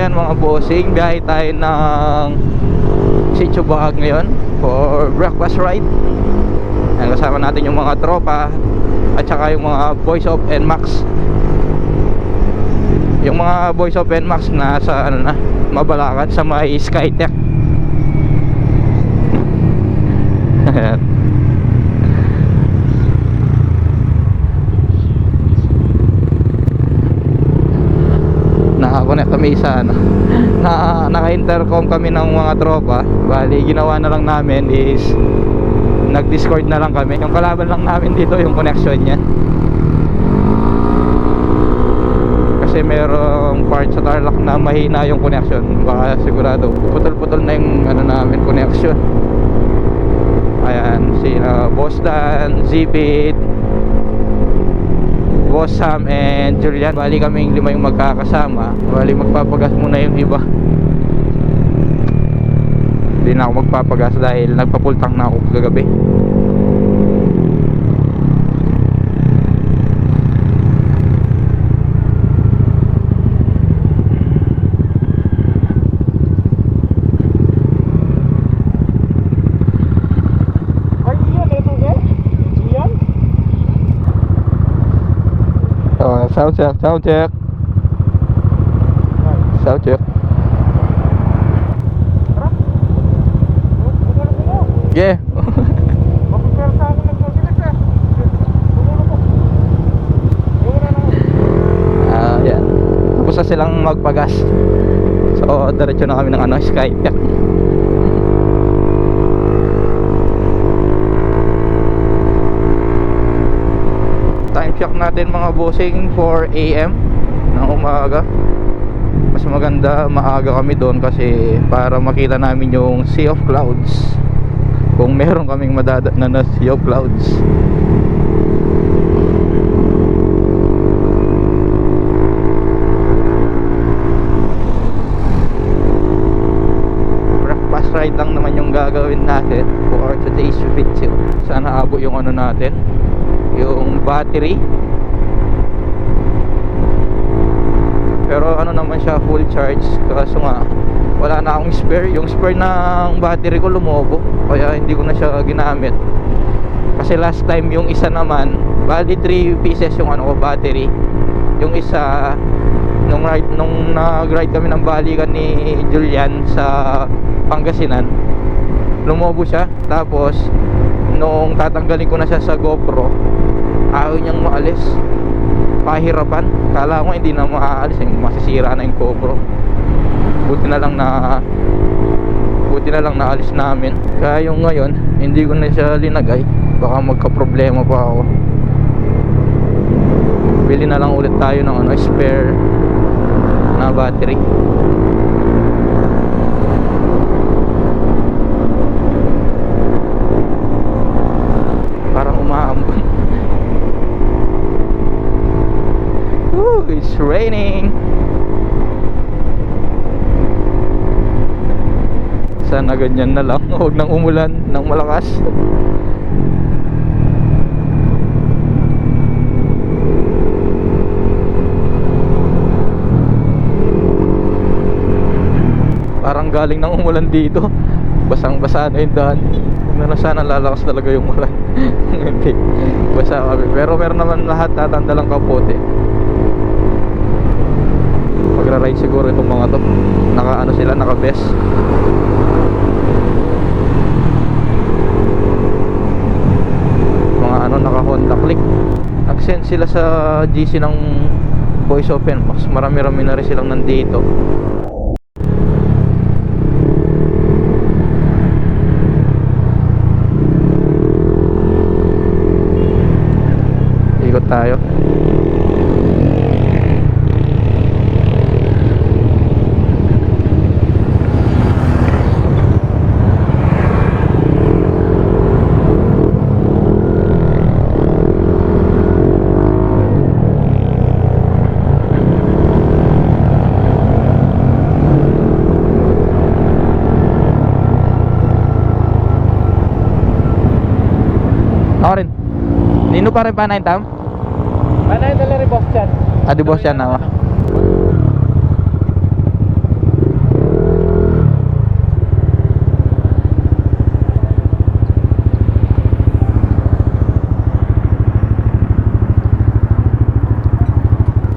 ayan mga bossing, biyahe tayo ng Sitio Bahag ngayon for breakfast ride. Ayan, kasama natin yung mga tropa at saka yung mga boys of NMAX. Yung mga boys of NMAX na sa ano na, Mabalacat sa may Skytech. Nakakonect kami sa ano, naka-intercom kami ng mga tropa. Bali ginawa na lang namin is nag-discord na lang kami. Yung kalaban lang namin dito yung connection niya, kasi merong part sa Tarlac na mahina yung connection. Baka sigurado putol-putol na yung ano namin connection. Ayan, si Boss Dan, Zipit, Boss Sam and Julian. Bali kaming lima yung magkakasama. Bali magpapagas muna yung iba. Hindi na ako magpapagas dahil nagpapultang na ako kagabi. Sound check, sound check. Sound check. Yeah. Yan. Tapos na silang magpagas. So, diretso na kami ng ano, Skytech. Time check natin mga bossing, 4 AM ng umaga. Mas maganda maaga kami doon kasi para makita namin yung Sea of Clouds, kung meron kaming madadatnan na Sea of Clouds. Breakfast ride lang naman yung gagawin natin for today's video. Sana abot yung ano natin, yung battery. Pero ano naman siya, full charge. Kaso nga wala na akong spare. Yung spare ng battery ko lumobo, kaya hindi ko na siya ginamit. Kasi last time yung isa naman, bali 3 pieces yung ano ko, battery. Yung isa nung nag-ride kami ng balikan ni Julian sa Pangasinan, lumobo siya. Tapos nung tatanggalin ko na siya sa GoPro, ayaw niyang maalis. Pahirapan. Kala ko hindi na maaalis, masisira na yung GoPro. Buti na lang naalis namin. Kaya yung ngayon hindi ko na siya linagay, baka magka-problema pa ako. Bili na lang ulit tayo ng ano, spare na battery. Parang umaambon. It's raining. Sana ganyan na lang, huwag nang umulan ng malakas. Parang galing ng umulan dito, basang-basa na yung daan. Kung sana lalakas talaga yung ulan. Hindi, basa kami. Pero meron naman lahat tatandalang kapote. Magra-ride siguro itong mga to. Naka-ano sila, naka-vest. Mga ano, naka-Honda Click. Nag-send sila sa GC ng Boys Open. Mas marami-rami na rin silang nandito. Ikot tayo. Ako rin. Nino pa rin pa na yung tam? Ano yung dala rin boss dyan? Di boss yan ako.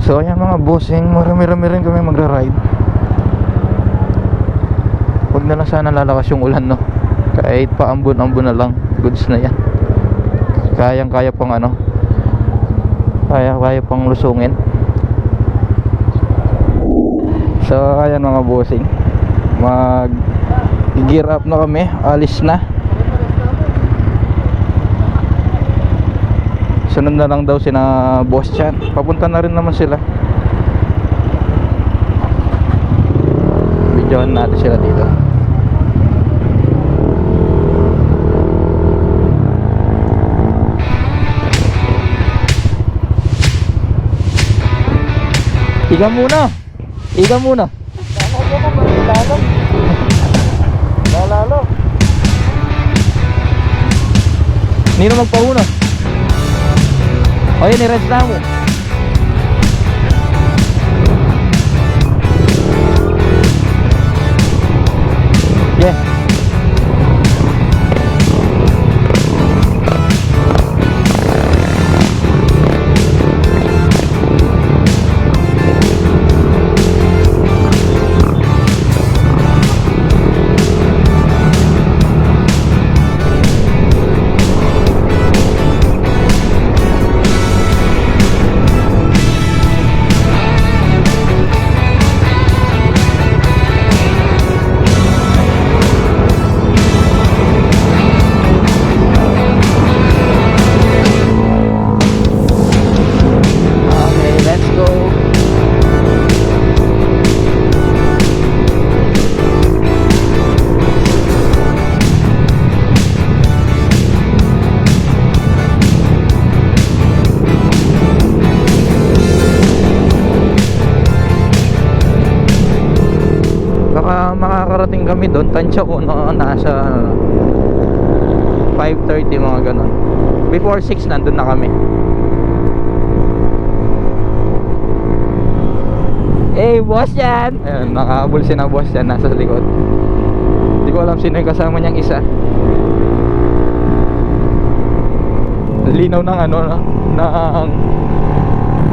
So ayan mga bossing, marami-rami rin kami magra-ride. Huwag na lang sana lalakas yung ulan, no? Kahit paambon-ambon na lang, goods na yan. Kayang-kaya pang ano, kaya pang lusungin. So ayan mga bossing, gear up na kami, alis na. Sunod na lang daw sina Boss Chan, papunta na rin naman sila. Videoan natin sila dito. Iga muna. Lalo. Nino magpauna. O yun, i-rest na mo. Yeah. Makakarating kami doon, tansya ko no, nasa 5:30 mga ganon. Before 6 nandun na kami. Boss yan. Ayun, nakahabol si na boss yan, nasa likod. Hindi ko alam sino yung kasama niyang isa. Linaw ng ano, ng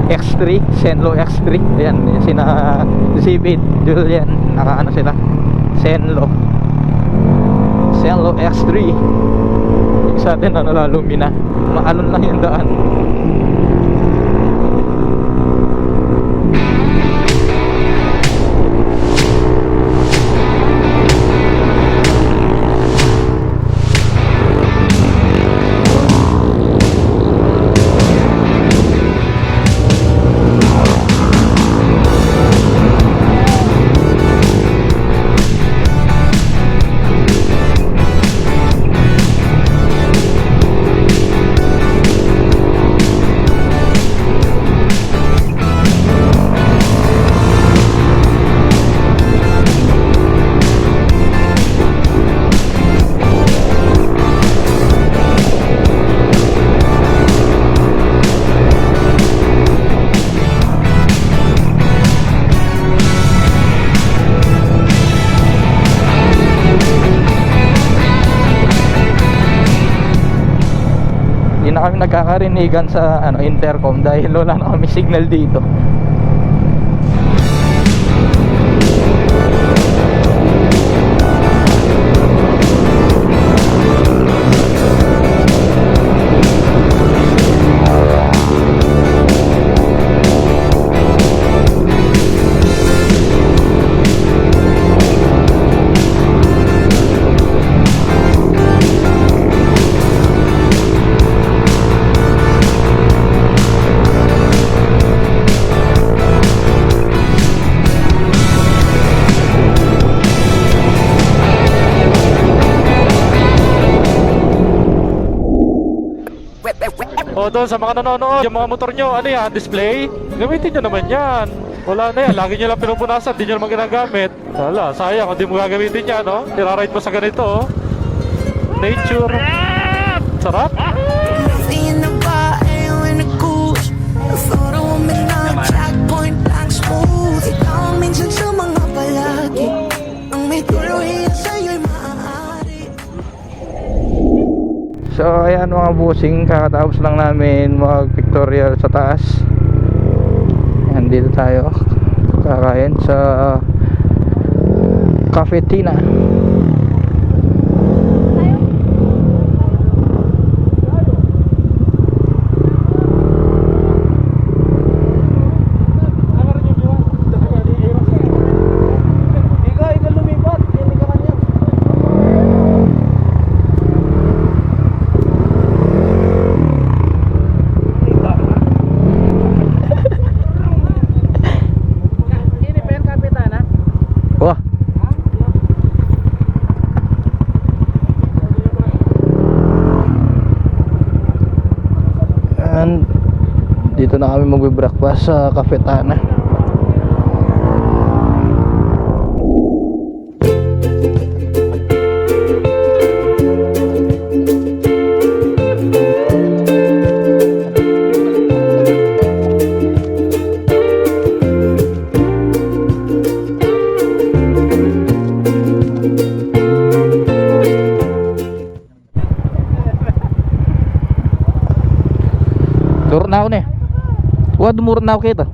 X3, Senlo X3. Ayan, sina Zibid, Julian, nakaano sila, Senlo X3. Sa atin ano, Lumina, maalon lang yung daan. Na kami nagkakarinigan sa ano, intercom dahil wala na kami signal dito. O doon sa mga nanonood, yung mga motor nyo, ano yan, display? Gamitin nyo naman yan. Wala na yan, lagi nyo lang pinupunasan, di nyo naman ginagamit. Wala, sayang, hindi mo gagamitin yan, no? Niraride mo sa ganito, oh. Nature. Sarap. Seeing the bottle in the goose, the photo mo na track point lang smooth. Ikaw ang minsan sa mga palagi, ang may tuloy sa'yo'y maaari. So ayan mga bossing, kakatapos lang namin mag pictorial sa taas. Ayan, Dito tayo kakain sa Cafetina. Wah. And dito na kami magbe-breakfast sa Cafetana. Turun na ako na eh. Wah, dumurun na ako kita.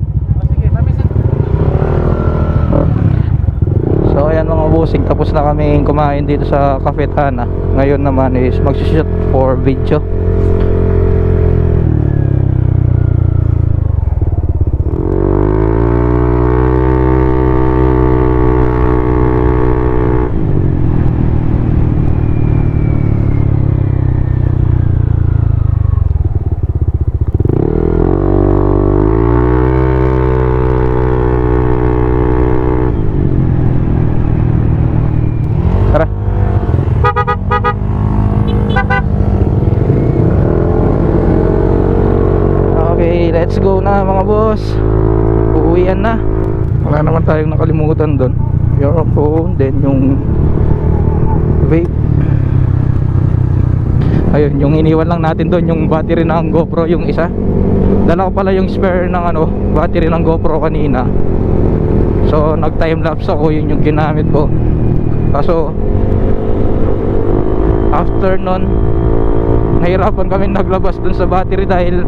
So ayan mga bossing, tapos na kami kumain dito sa Cafetana. Ngayon naman is magsushoot for video. Tara. Okay, let's go na mga boss. Uuwian na. Wala naman tayong nakalimutan doon. Yung phone, then yung vape. Ayun, yung iniwan lang natin doon, yung battery ng GoPro, yung isa. Dala ko pala yung spare ng battery ng GoPro kanina. So nag time lapse ako, yun yung ginamit ko. Kaso after nun, nahirapan kami naglabas dun sa battery dahil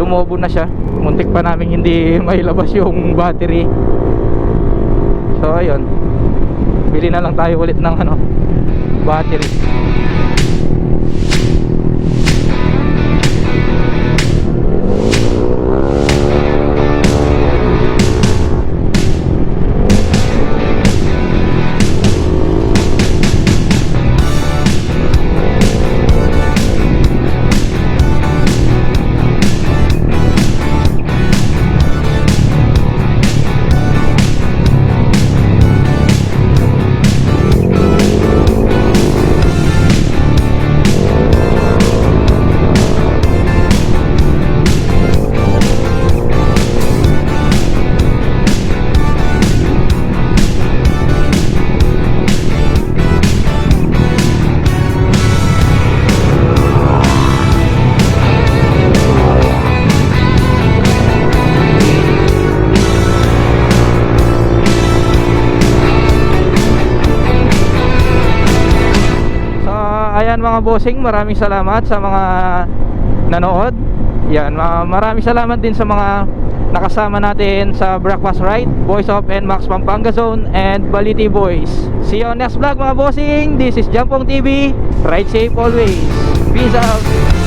lumobo na siya. Muntik pa namin hindi mailabas yung battery. So ayun, bili na lang tayo ulit ng battery. Ayan mga bossing, maraming salamat sa mga nanood. Yan, maraming salamat din sa mga nakasama natin sa breakfast ride, Voice of NMAX Pampanga Zone and Baliti Boys. See you on next vlog mga bossing. This is Jampong TV. Ride safe always. Peace out.